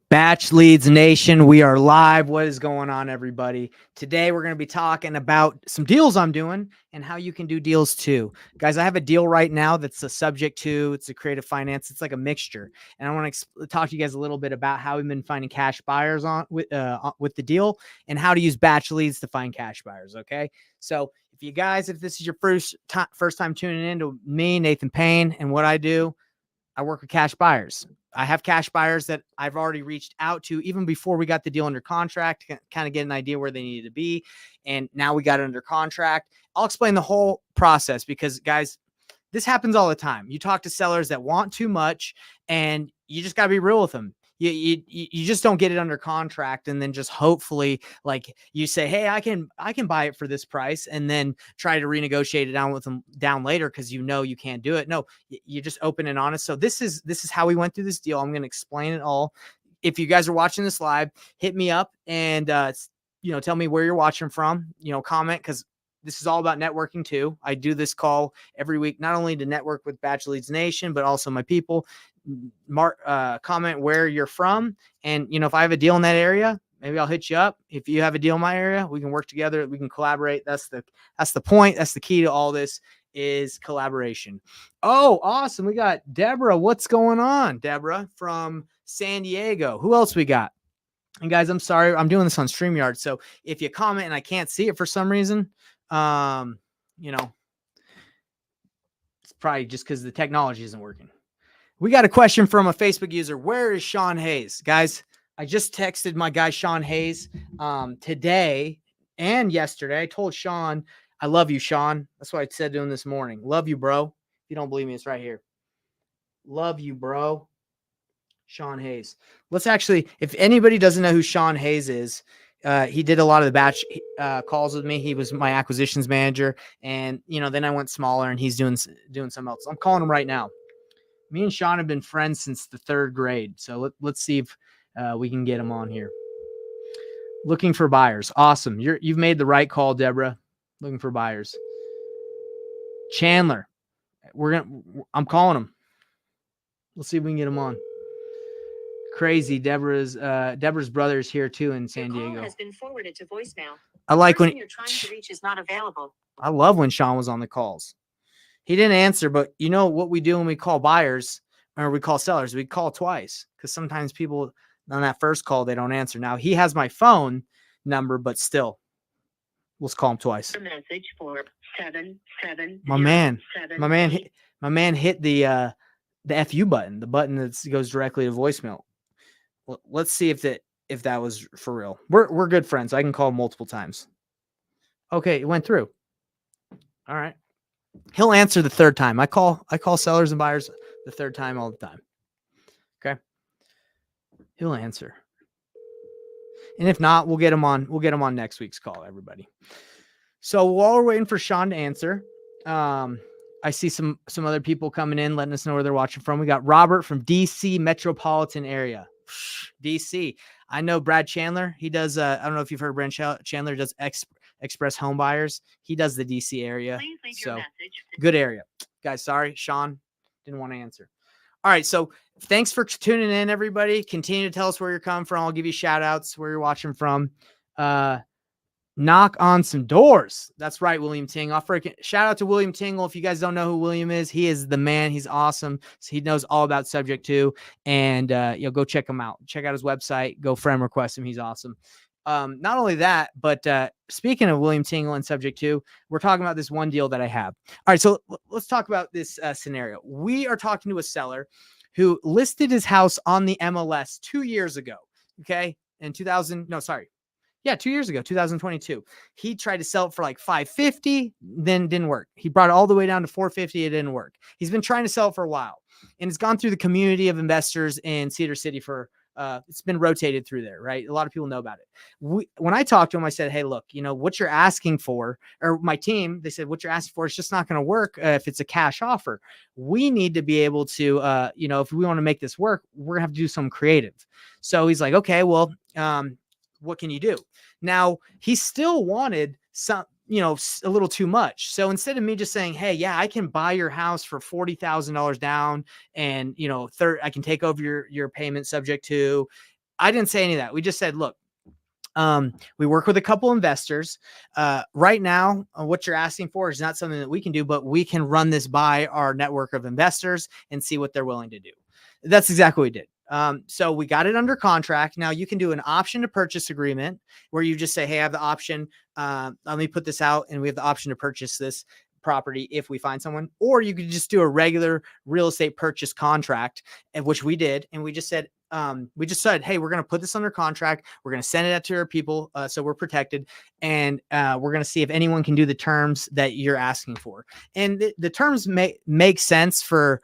Batch Leads Nation, we are live. What is going on, everybody? Today, we're going to be talking about some deals I'm doing and how you can do deals too. Guys, I have a deal right now that's a subject to, it's a creative finance. It's like a mixture. And I want to talk to you guys a little bit about how we've been finding cash buyers with the deal and how to use Batch Leads to find cash buyers. Okay. So if this is your first time tuning in to me, Nathan Payne, and what I do, I work with cash buyers. I have cash buyers that I've already reached out to even before we got the deal under contract to kind of get an idea where they needed to be. And now we got it under contract. I'll explain the whole process because, guys, this happens all the time. You talk to sellers that want too much and you just got to be real with them. You just don't get it under contract and then just hopefully like you say, hey, I can buy it for this price and then try to renegotiate it down with them down later because you can't do it. No, you just open and honest. So this is how we went through this deal. I'm going to explain it all. If you guys are watching this live, hit me up and tell me where you're watching from. Comment because this is all about networking too. I do this call every week, not only to network with Batch Leads Nation, but also my people. Comment where you're from. And, if I have a deal in that area, maybe I'll hit you up. If you have a deal in my area, we can work together. We can collaborate. That's the point. That's the key to all this is collaboration. Oh, awesome. We got Deborah. What's going on? Deborah from San Diego. Who else we got? And guys, I'm sorry. I'm doing this on StreamYard. So if you comment and I can't see it for some reason, it's probably just because the technology isn't working. We got a question from a Facebook user. Where is Sean Hayes? Guys, I just texted my guy Sean Hayes today and yesterday. I told Sean, I love you, Sean. That's what I said to him this morning. Love you, bro. If you don't believe me, it's right here. Love you, bro. Sean Hayes. Let's actually, if anybody doesn't know who Sean Hayes is, he did a lot of the batch calls with me. He was my acquisitions manager. And, then I went smaller and he's doing something else. I'm calling him right now. Me and Sean have been friends since the 3rd grade. So let's see if we can get him on here. Looking for buyers. Awesome. You've made the right call, Deborah. Looking for buyers. Chandler. I'm calling him. Let's see if we can get him on. Crazy. Deborah's brother is here too in San Diego. Call has been forwarded to voicemail. I like when you're trying to reach is not available. I love when Sean was on the calls. He didn't answer, but you know what we do when we call buyers or we call sellers? We call twice because sometimes people on that first call, they don't answer. Now he has my phone number, but still, let's call him twice. A message for 770. My man hit the FU button, the button that goes directly to voicemail. Well, let's see if that was for real. We're good friends. I can call him multiple times. Okay, it went through. All right. He'll answer the 3rd time. I call sellers and buyers the 3rd time all the time. Okay. He'll answer. And if not, we'll get him on next week's call, everybody. So while we're waiting for Sean to answer, I see some other people coming in, letting us know where they're watching from. We got Robert from DC metropolitan area. DC. I know Brad Chandler. He does, I don't know if you've heard Brad Chandler does Express Home Buyers. He does the DC area. Please leave your message. Good area. Guys, sorry. Sean didn't want to answer. All right. So thanks for tuning in, everybody. Continue to tell us where you're coming from. I'll give you shout outs where you're watching from. Knock on some doors. That's right, William Tingle. Shout out to William Tingle. If you guys don't know who William is, he is the man. He's awesome. So he knows all about Subject to. And go check him out. Check out his website. Go friend request him. He's awesome. Not only that, but speaking of William Tingle and Subject to, we're talking about this one deal that I have. All right, so let's talk about this scenario. We are talking to a seller who listed his house on the MLS 2 years ago. Okay, in 2 years ago, 2022. He tried to sell it for like $550, then didn't work. He brought it all the way down to $450. It didn't work. He's been trying to sell it for a while, and it's gone through the community of investors in Cedar City for. It's been rotated through there, right? A lot of people know about it. When I talked to him, I said, hey, look, what you're asking for, or my team, they said, what you're asking for is just not going to work if it's a cash offer. We need to be able to, if we want to make this work, we're going to have to do some creative. So he's like, okay, well, what can you do? Now, he still wanted some, a little too much. So instead of me just saying, hey, yeah, I can buy your house for $40,000 down and, I can take over your payment subject to, I didn't say any of that. We just said, look, we work with a couple investors. Right now, what you're asking for is not something that we can do, but we can run this by our network of investors and see what they're willing to do. That's exactly what we did. So we got it under contract. Now you can do an option to purchase agreement where you just say, hey, I have the option. Let me put this out and we have the option to purchase this property if we find someone, or you could just do a regular real estate purchase contract, which we did. And we just said, hey, we're going to put this under contract. We're going to send it out to our people. So we're protected, and we're going to see if anyone can do the terms that you're asking for. And the terms make sense for,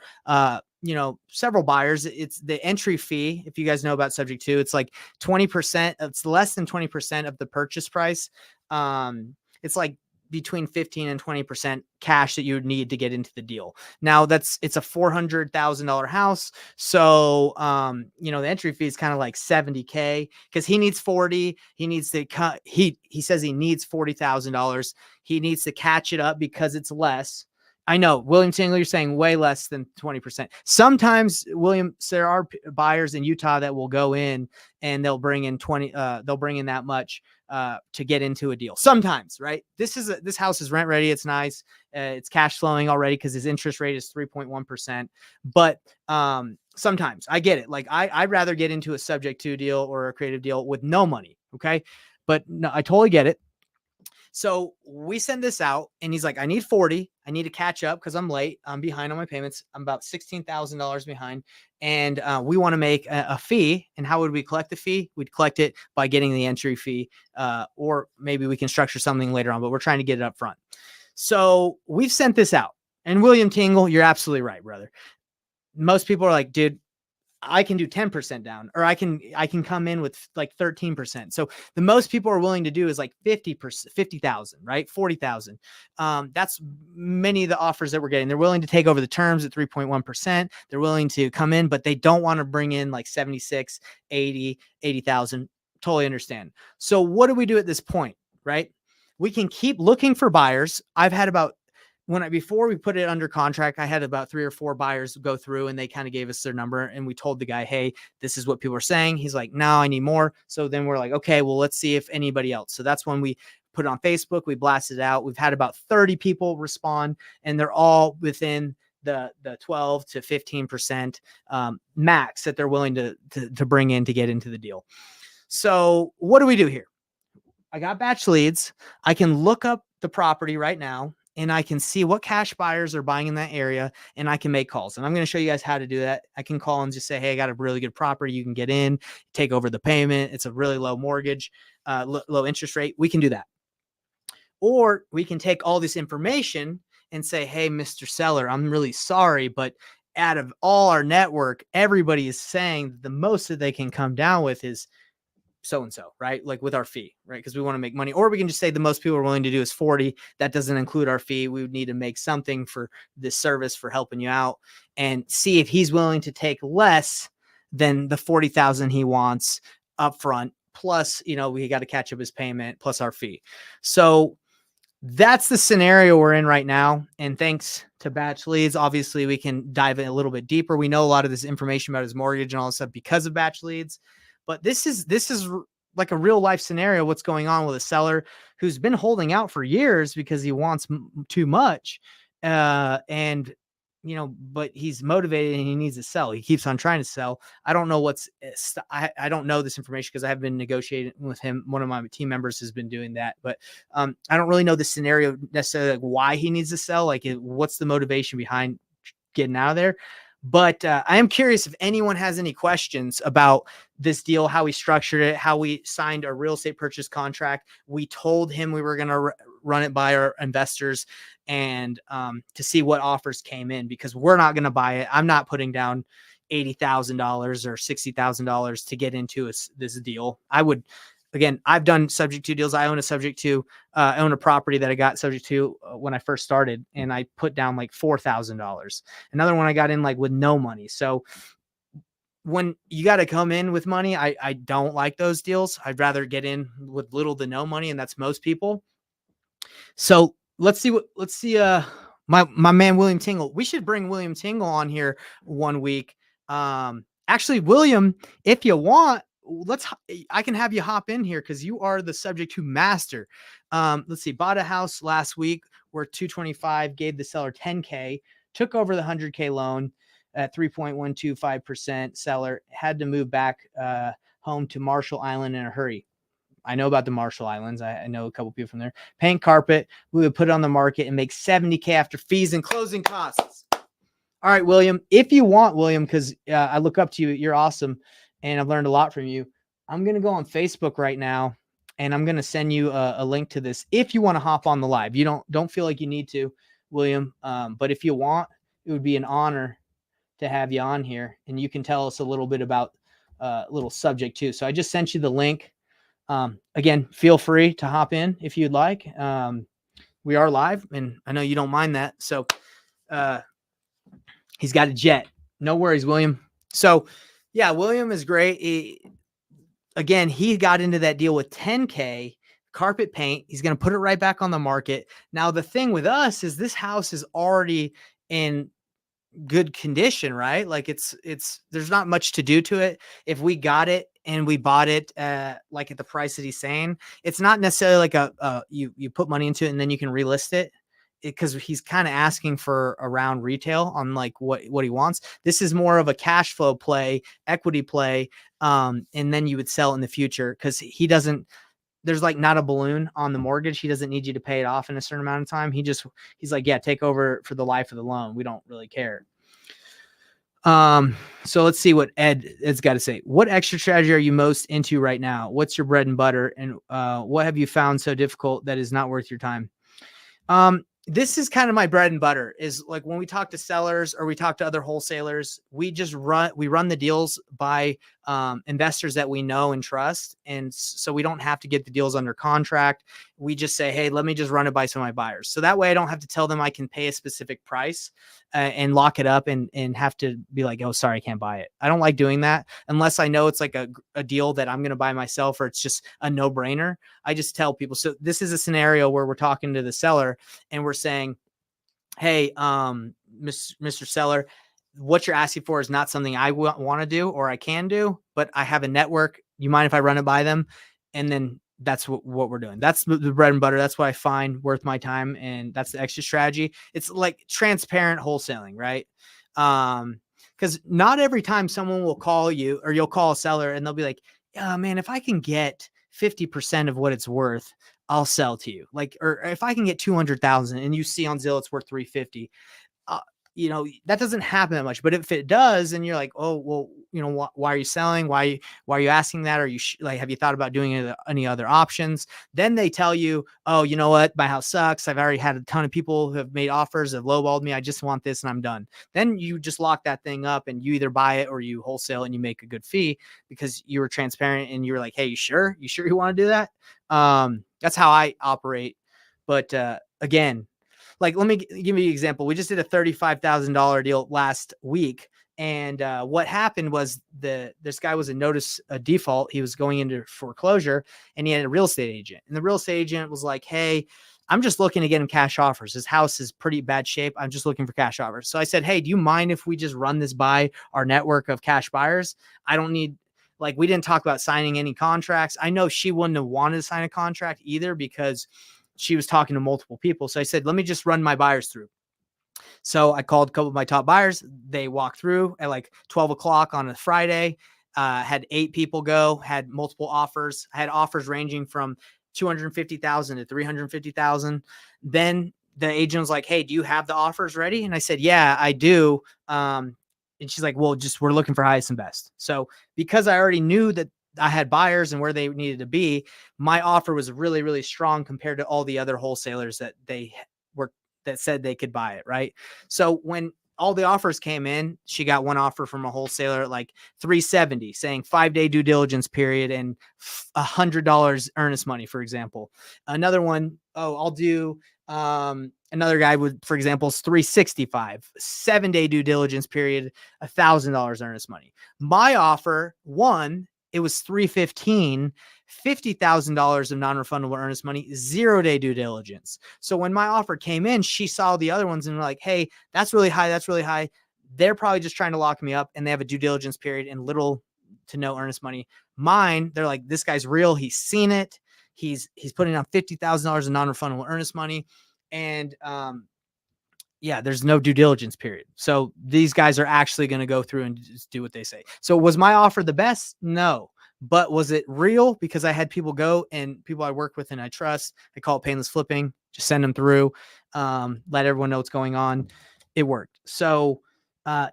several buyers. It's the entry fee. If you guys know about subject to, it's like 20%. It's less than 20% of the purchase price. It's like between 15 and 20% cash that you would need to get into the deal. Now it's a $400,000 house. So, the entry fee is kind of like $70K because he needs 40. He needs to cut. He says he needs $40,000. He needs to catch it up because it's less. I know, William Tingle, you're saying way less than 20%. Sometimes, William, there are buyers in Utah that will go in and they'll bring in they'll bring in that much to get into a deal. Sometimes, right? This house is rent ready. It's nice. It's cash flowing already because his interest rate is 3.1%. But sometimes I get it. Like I'd rather get into a subject to deal or a creative deal with no money. Okay. But no, I totally get it. So we send this out and he's like, I need 40. I need to catch up because I'm late. I'm behind on my payments. I'm about $16,000 behind. And we want to make a fee. And how would we collect the fee? We'd collect it by getting the entry fee, or maybe we can structure something later on, but we're trying to get it up front. So we've sent this out. And William Tingle, you're absolutely right, brother. Most people are like, dude, I can do 10% down, or I can come in with like 13%. So the most people are willing to do is like 50,000, right? 40,000. That's many of the offers that we're getting. They're willing to take over the terms at 3.1%. They're willing to come in, but they don't want to bring in like 76, 80,000. Totally understand. So what do we do at this point, right? We can keep looking for buyers. I've had about before we put it under contract, I had about 3 or 4 buyers go through and they kind of gave us their number and we told the guy, hey, this is what people are saying. He's like, no, I need more. So then we're like, okay, well, let's see if anybody else. So that's when we put it on Facebook. We blasted it out. We've had about 30 people respond and they're all within the 12 to 15% max that they're willing to bring in to get into the deal. So what do we do here? I got BatchLeads. I can look up the property right now and I can see what cash buyers are buying in that area and I can make calls. And I'm going to show you guys how to do that. I can call and just say, hey, I got a really good property. You can get in, take over the payment. It's a really low mortgage, low interest rate. We can do that. Or we can take all this information and say, hey, Mr. Seller, I'm really sorry, but out of all our network, everybody is saying the most that they can come down with is so-and-so, right? Like with our fee, right? Because we want to make money. Or we can just say the most people are willing to do is 40. That doesn't include our fee. We would need to make something for this service for helping you out and see if he's willing to take less than the 40,000 he wants up front. Plus, we got to catch up his payment plus our fee. So that's the scenario we're in right now. And thanks to BatchLeads, obviously we can dive in a little bit deeper. We know a lot of this information about his mortgage and all this stuff because of BatchLeads. But this is like a real life scenario. What's going on with a seller who's been holding out for years because he wants too much. But he's motivated and he needs to sell. He keeps on trying to sell. I don't know I don't know this information because I have been negotiating with him. One of my team members has been doing that, but I don't really know the scenario necessarily, like why he needs to sell. Like what's the motivation behind getting out of there? But I am curious if anyone has any questions about this deal, how we structured it, how we signed a real estate purchase contract. We told him we were going to run it by our investors and to see what offers came in, because we're not going to buy it. I'm not putting down $80,000 or $60,000 to get into this deal. Again, I've done subject to deals. I own a property that I got subject to when I first started, and I put down like $4,000. Another one I got in like with no money. So when you got to come in with money, I don't like those deals. I'd rather get in with little to no money, and that's most people. So let's see my man William Tingle. We should bring William Tingle on here one week. Actually, William, if you want, I can have you hop in here because you are the subject to master. Let's see, bought a house last week where 225, gave the seller 10K, took over the 100K loan at 3.125%. Seller had to move back home to Marshall Island in a hurry. I know about the Marshall Islands. I know a couple people from there. Paint carpet. We would put it on the market and make 70K after fees and closing costs. All right, William, if you want, William, because I look up to you, you're awesome, and I've learned a lot from you. I'm going to go on Facebook right now, and I'm going to send you a link to this if you want to hop on the live. You don't feel like you need to, William, but if you want, it would be an honor to have you on here, and you can tell us a little bit about a little subject too. So I just sent you the link. Again, feel free to hop in if you'd like. We are live, and I know you don't mind that. So he's got a jet. No worries, William. So yeah, William is great. He got into that deal with 10K carpet paint. He's going to put it right back on the market. Now, the thing with us is this house is already in good condition, right? Like there's not much to do to it. If we got it and we bought it like at the price that he's saying, it's not necessarily like you put money into it and then you can relist it, because he's kind of asking for around retail on like what he wants. This is more of a cash flow play, equity play, and then you would sell in the future because there's like not a balloon on the mortgage. He doesn't need you to pay it off in a certain amount of time. He's like, yeah, take over for the life of the loan. We don't really care. So let's see what Ed's got to say. What extra strategy are you most into right now? What's your bread and butter? And what have you found so difficult that is not worth your time? This is kind of my bread and butter, is like when we talk to sellers or we talk to other wholesalers, we run the deals by investors that we know and trust. And so we don't have to get the deals under contract. We just say, hey, let me just run it by some of my buyers. So that way I don't have to tell them I can pay a specific price and lock it up and have to be like, oh, sorry, I can't buy it. I don't like doing that unless I know it's like a deal that I'm going to buy myself or it's just a no brainer. I just tell people. So this is a scenario where we're talking to the seller and we're saying, hey, Mr. Seller, what you're asking for is not something I want to do or I can do, but I have a network. You mind if I run it by them? And then that's what we're doing. That's the bread and butter. That's what I find worth my time. And that's the extra strategy. It's like transparent wholesaling, right? Because not every time someone will call you or you'll call a seller and they'll be like, yeah, man, if I can get 50% of what it's worth, I'll sell to you. Like, or if I can get 200,000 and you see on Zillow, it's worth 350. That doesn't happen that much, but if it does, and you're like, oh, well, why are you selling? Why are you asking that? Are you have you thought about doing any other options? Then they tell you, oh, you know what? My house sucks. I've already had a ton of people who have made offers, have lowballed me. I just want this and I'm done. Then you just lock that thing up and you either buy it or you wholesale and you make a good fee because you were transparent and you were like, hey, you sure you want to do that? That's how I operate. But again, like, let me give you an example. We just did a $35,000 deal last week. And what happened was this guy was a default. He was going into foreclosure and he had a real estate agent. And the real estate agent was like, hey, I'm just looking to get him cash offers. His house is pretty bad shape. I'm just looking for cash offers. So I said, hey, do you mind if we just run this by our network of cash buyers? I don't need, like, we didn't talk about signing any contracts. I know she wouldn't have wanted to sign a contract either because she was talking to multiple people. So I said, let me just run my buyers through. So I called a couple of my top buyers. They walked through at like 12 o'clock on a Friday, had 8 people go, had multiple offers. I had offers ranging from 250,000 to 350,000. Then the agent was like, hey, do you have the offers ready? And I said, yeah, I do. And she's like, well, we're looking for highest and best. So because I already knew that I had buyers and where they needed to be, my offer was really, really strong compared to all the other wholesalers that that said they could buy it. Right. So when all the offers came in, she got one offer from a wholesaler at like 370 saying 5-day due diligence period and $100 earnest money, for example. Another one, I'll do, another guy would, for example, is 365, 7-day due diligence period, $1,000 earnest money. My offer, it was 315, $50,000 of non-refundable earnest money, 0-day due diligence. So when my offer came in, she saw the other ones and were like, hey, that's really high. That's really high. They're probably just trying to lock me up and they have a due diligence period and little to no earnest money. Mine, they're like, this guy's real. He's seen it. He's putting down $50,000 in non-refundable earnest money. And yeah, there's no due diligence period. So these guys are actually going to go through and just do what they say. So was my offer the best? No. But was it real? Because I had people go, and people I work with and I trust, I call it painless flipping, just send them through, let everyone know what's going on. It worked. So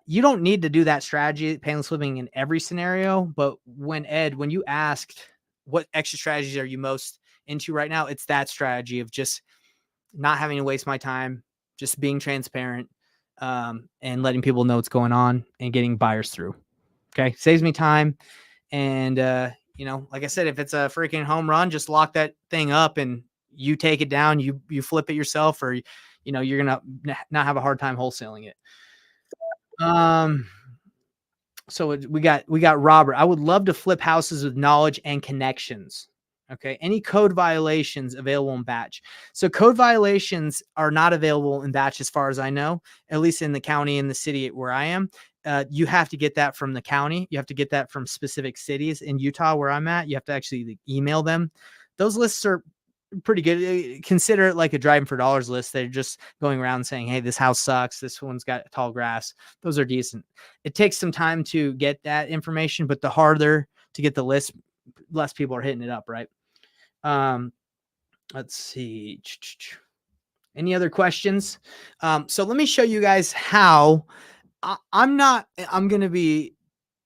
you don't need to do that strategy, painless flipping, in every scenario. But when you asked what extra strategies are you most into right now, it's that strategy of just not having to waste my time, just being transparent, and letting people know what's going on and getting buyers through. Okay. Saves me time. And, like I said, if it's a freaking home run, just lock that thing up and you take it down, you flip it yourself, or, you're going to not have a hard time wholesaling it. So we got Robert. I would love to flip houses with knowledge and connections. Okay. Any code violations available in batch? So code violations are not available in batch as far as I know, at least in the county and the city where I am. You have to get that from the county. You have to get that from specific cities. In Utah, where I'm at, you have to actually email them. Those lists are pretty good. Consider it like a driving for dollars list. They're just going around saying, hey, this house sucks. This one's got tall grass. Those are decent. It takes some time to get that information, but the harder to get the list, less people are hitting it up, right? Let's see. Any other questions? So let me show you guys how I'm going to be,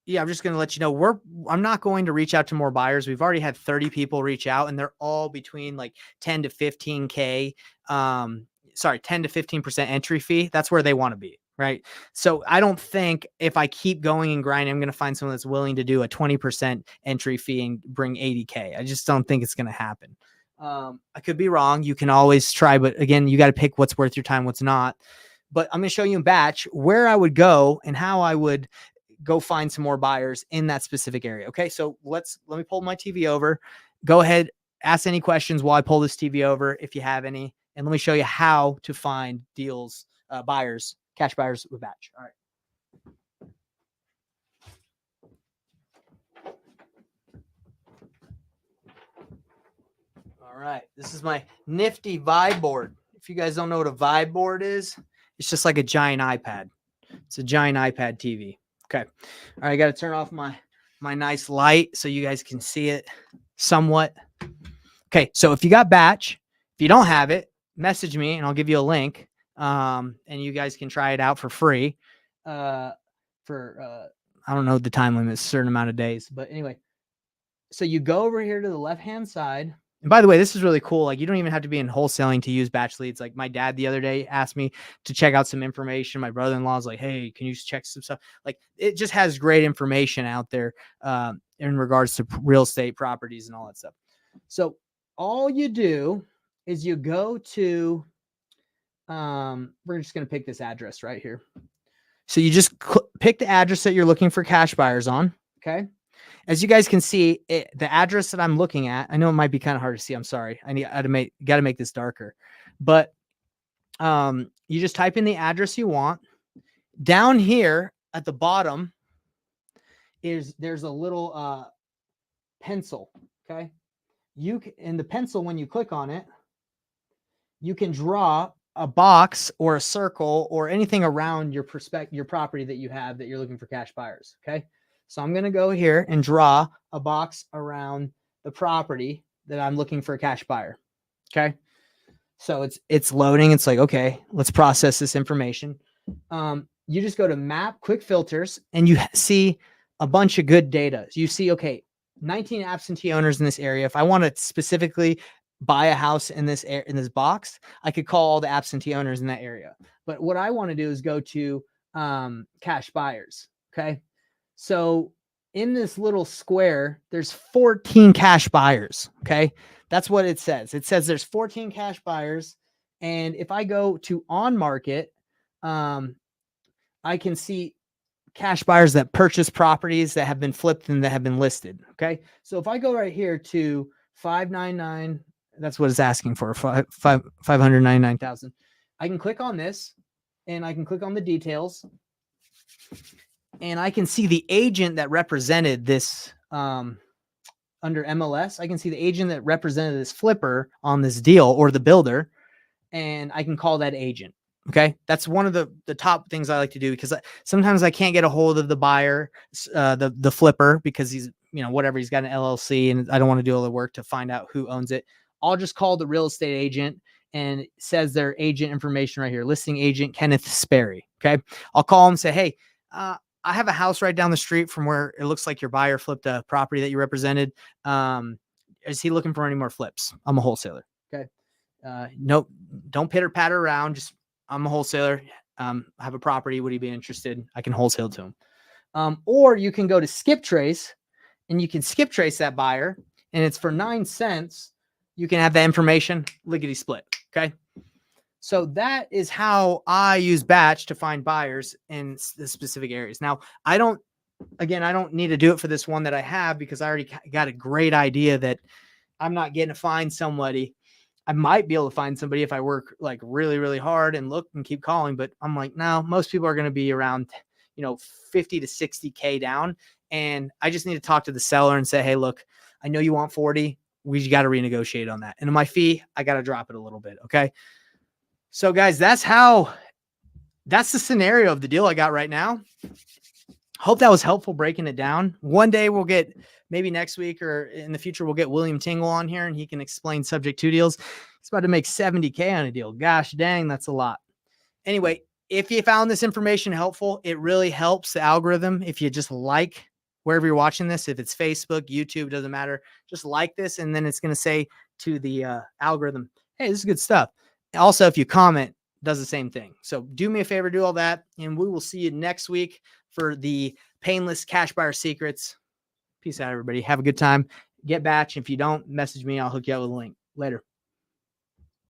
I'm just going to let you know, I'm not going to reach out to more buyers. We've already had 30 people reach out, and they're all between like 10 to 15K. 10 to 15% entry fee. That's where they want to be. Right. So I don't think if I keep going and grinding, I'm going to find someone that's willing to do a 20% entry fee and bring 80K. I just don't think it's going to happen. I could be wrong. You can always try, but again, you got to pick what's worth your time, what's not. But I'm going to show you in batch where I would go and how I would go find some more buyers in that specific area. Okay. So let me pull my TV over. Go ahead, ask any questions while I pull this TV over, if you have any, and let me show you how to find deals, buyers, cash buyers with batch. All right. All right. This is my nifty vibe board. If you guys don't know what a vibe board is, it's just like a giant iPad. It's a giant iPad TV. Okay. All right. I got to turn off my nice light so you guys can see it somewhat. Okay. So if you got batch, if you don't have it, message me and I'll give you a link. And you guys can try it out for free. I don't know the time limit, a certain amount of days, but anyway, so you go over here to the left-hand side. And by the way, this is really cool. Like, you don't even have to be in wholesaling to use BatchLeads. Like, my dad the other day asked me to check out some information. My brother-in-law's like, hey, can you check some stuff? Like, it just has great information out there in regards to real estate properties and all that stuff. So all you do is you go to, we're just going to pick this address right here. So you just pick the address that you're looking for cash buyers on. Okay. As you guys can see, the address that I'm looking at, I know it might be kind of hard to see. I'm sorry. Got to make this darker, but you just type in the address you want. Down here at the bottom there's a little pencil. Okay. In the pencil, when you click on it, you can draw a box or a circle or anything around your property that you have that you're looking for cash buyers. Okay. So I'm going to go here and draw a box around the property that I'm looking for a cash buyer. Okay. So it's loading. It's like, okay, let's process this information. You just go to map, quick filters, and you see a bunch of good data. You see, okay, 19 absentee owners in this area. If I want to specifically buy a house in this box, I could call all the absentee owners in that area. But what I want to do is go to cash buyers. Okay. So in this little square, there's 14 cash buyers. Okay. That's what it says. It says there's 14 cash buyers. And if I go to on market, I can see cash buyers that purchase properties that have been flipped and that have been listed. Okay. So if I go right here to 599, that's what it's asking for, 599,000. I can click on this and I can click on the details and I can see the agent that represented this under MLS, I can see the agent that represented this flipper on this deal or the builder, and I can call that agent. Okay. That's one of the top things I like to do because sometimes I can't get a hold of the buyer, the flipper, because he's, whatever, he's got an LLC and I don't want to do all the work to find out who owns it. I'll just call the real estate agent, and it says their agent information right here, listing agent Kenneth Sperry. Okay. I'll call him and say, hey, I have a house right down the street from where it looks like your buyer flipped a property that you represented. Is he looking for any more flips? I'm a wholesaler. Okay. Nope. Don't pitter patter around. Just, I'm a wholesaler. I have a property. Would he be interested? I can wholesale to him. Or you can go to Skip Trace and you can skip trace that buyer, and it's for 9 cents. You can have that information lickety split. Okay. So that is how I use Batch to find buyers in the specific areas. Now, I don't need to do it for this one that I have because I already got a great idea that I'm not getting to find somebody. I might be able to find somebody if I work like really, really hard and look and keep calling. But I'm like, no, most people are going to be around, 50 to 60K down. And I just need to talk to the seller and say, hey, look, I know you want 40. We got to renegotiate on that. And my fee, I got to drop it a little bit. Okay. So guys, that's the scenario of the deal I got right now. Hope that was helpful breaking it down. One day maybe next week or in the future, we'll get William Tingle on here and he can explain subject to deals. He's about to make 70K on a deal. Gosh dang, that's a lot. Anyway, if you found this information helpful, it really helps the algorithm. If you just like wherever you're watching this, if it's Facebook, YouTube, doesn't matter, just like this. And then it's going to say to the algorithm, hey, this is good stuff. Also, if you comment, does the same thing. So do me a favor, do all that. And we will see you next week for the painless cash buyer secrets. Peace out, everybody. Have a good time. Get Batch. If you don't, message me. I'll hook you up with a link. Later.